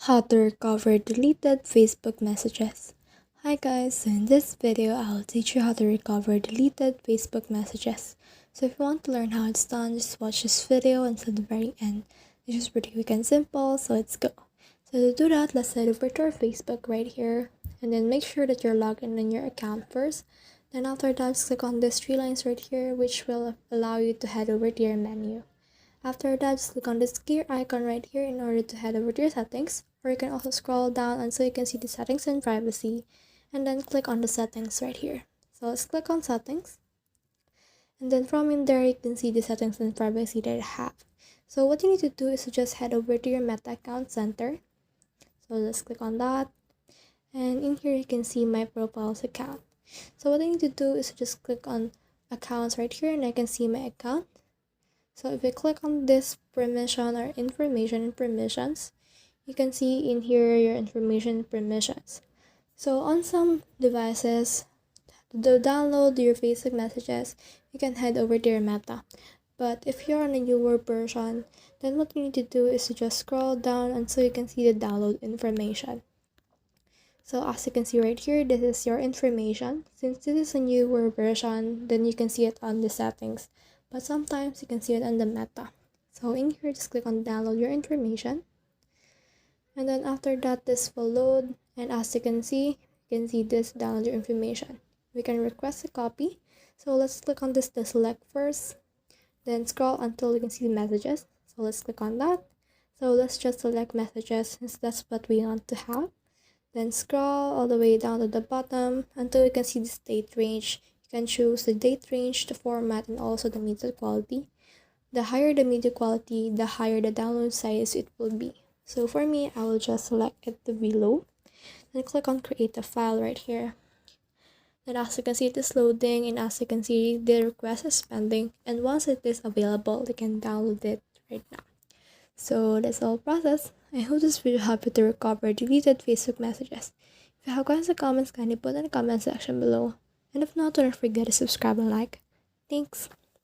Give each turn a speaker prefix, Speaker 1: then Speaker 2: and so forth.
Speaker 1: How to recover deleted Facebook messages. Hi guys, so in this video I'll teach you how to recover deleted Facebook messages. So if you want to learn how it's done, just watch this video until the very end. This is pretty quick and simple, so let's go. So to do that, let's head over to our Facebook right here, and then make sure that you're logged in your account first. Then after that, just click on these three lines right here, which will allow you to head over to your menu. After that, just click on this gear icon right here in order to head over to your settings, or you can also scroll down until you can see the settings and privacy, and then click on the settings right here. So let's click on settings, and then from in there you can see the settings and privacy that I have. So what you need to do is to just head over to your Meta account center. So let's click on that, and in here you can see my profiles account. So what I need to do is to just click on accounts right here, and I can see my account. So if you click on this permission or information and permissions, you can see in here your information permissions. So on some devices, to download your Facebook messages, you can head over to your Meta. But if you're on a newer version, then what you need to do is to just scroll down until you can see the download information. So as you can see right here, this is your information. Since this is a newer version, then you can see it on the settings. But sometimes you can see it on the Meta. So in here, just click on download your information. And then after that, this will load. And as you can see this download your information. We can request a copy. So let's click on this to select first. Then scroll until you can see the messages. So let's click on that. So let's just select messages since that's what we want to have. Then scroll all the way down to the bottom until you can see the date range. You can choose the date range, the format, and also the media quality. The higher the media quality, the higher the download size it will be. So for me, I will just select it to below. Then click on create a file right here. Then as you can see, it is loading, and as you can see, the request is pending. And once it is available, you can download it right now. So that's all process. I hope this video helped you to recover deleted Facebook messages. If you have questions or comments, kindly put in the comment section below. And if not, don't forget to subscribe and like. Thanks.